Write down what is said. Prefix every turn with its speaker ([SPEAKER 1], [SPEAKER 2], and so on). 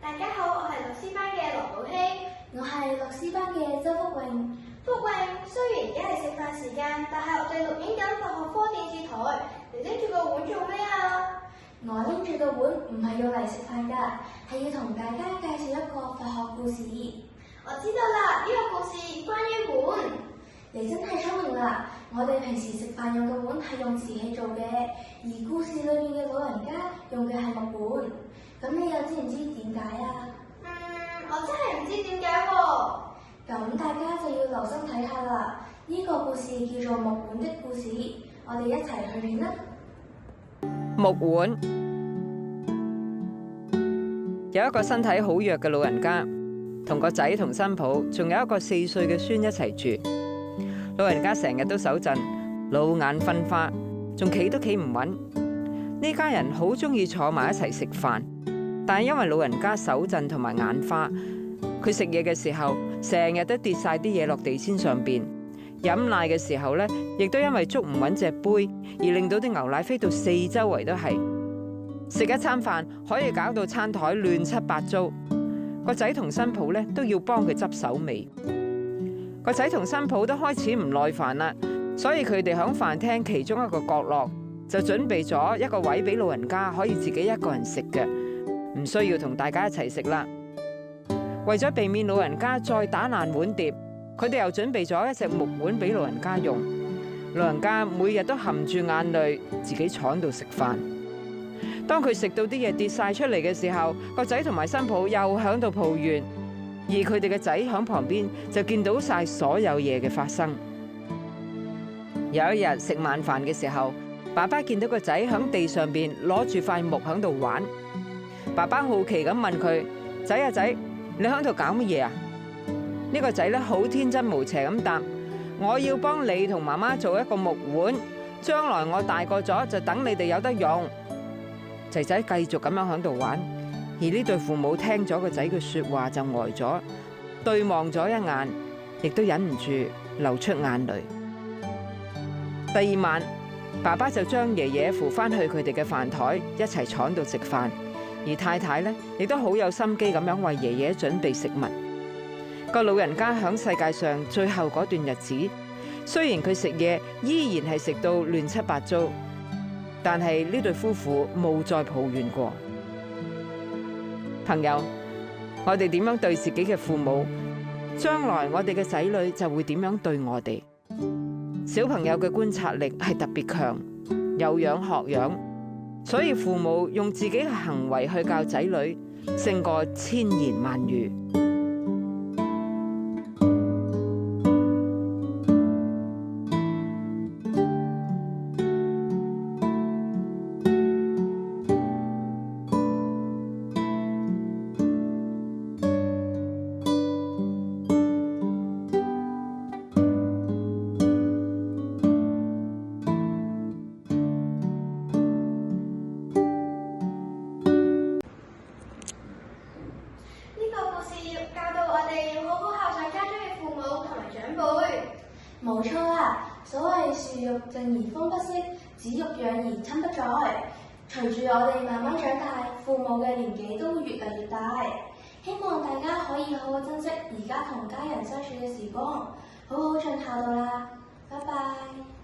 [SPEAKER 1] 大家好，我係六 C 班嘅羅寶希。
[SPEAKER 2] 我係六 C 班嘅周福穎。
[SPEAKER 1] 福穎，雖然而家係食飯時間，但係我哋錄影緊佛學科電視台。你拎住個碗做咩啊？
[SPEAKER 2] 我拎住個碗唔係用嚟食飯㗎，係要同大家介紹一個佛學故事。
[SPEAKER 1] 我知道啦，呢個故事關於碗。
[SPEAKER 2] 你真係聰明啦！我哋平時食飯用嘅碗係用瓷器做嘅，而故事裏面嘅老人家用嘅係木碗。咁你又知唔知點解啊？
[SPEAKER 1] 我真係唔知點解喎。
[SPEAKER 2] 咁大家就要留心睇下啦。呢個故事叫做木碗的故事，我哋一齊去練啦。
[SPEAKER 3] 木碗。有一個身體好弱嘅老人家，同個仔同新抱，仲有一個4歲嘅孫一齊住。老人家成日都手震，老眼昏花，仲企都企唔穩。呢家人好中意坐埋一齊食飯，但係因為老人家手震同埋眼花，佢食嘢嘅時候成日都跌晒啲嘢落地氈上邊。飲奶嘅時候呢，亦都因為捉唔穩隻杯，而令到啲牛奶飛到四周圍都係。食一餐飯可以搞到餐台亂七八糟，個仔同新抱呢都要幫佢執手尾。個仔同新抱都開始唔耐煩啦，所以佢哋響飯廳其中一個角落就準備咗一個位俾老人家可以自己一個人食嘅，唔需要同大家一齊食啦。為咗避免老人家再打爛碗碟，佢哋又準備咗一隻木碗俾老人家用。老人家每日都含住眼淚自己坐喺度食飯。當佢食到啲嘢跌晒出嚟嘅時候，個仔同埋新抱又響度抱怨，而佢哋嘅仔響旁邊就見到晒所有嘢嘅發生。有一日食晚飯嘅時候，爸爸見到個仔響地上邊攞住塊木響度玩。爸爸好奇咁問佢：仔啊仔，你響度搞乜嘢啊？呢個仔咧好天真無邪咁答：我要幫你同媽媽做一個木碗，將來我大個咗就等你哋有得用。仔仔繼續咁樣響度玩，而呢對父母聽咗個仔嘅說話就呆咗，對望咗一眼，亦都忍唔住流出眼淚。第二晚，爸爸就將爺爺扶翻去佢哋嘅飯台，一齊坐喺度食飯，而太太呢，亦都好有心機咁樣為爺爺準備食物。個老人家響世界上最後嗰段日子，雖然佢食嘢依然係食到亂七八糟，但係呢對夫婦冇再抱怨過。朋友，我哋點樣對自己嘅父母，將來我哋嘅仔女就會點樣對我哋。小朋友嘅觀察力係特別強，有樣學樣，所以父母用自己嘅行為去教仔女，勝過千言萬語。
[SPEAKER 2] 冇錯啦，所謂樹欲靜而風不息，子欲養而親不在。隨住我哋慢慢長大，父母嘅年紀都會越嚟越大。希望大家可以好好珍惜而家同家人相處嘅時光，好好盡孝道啦。拜拜。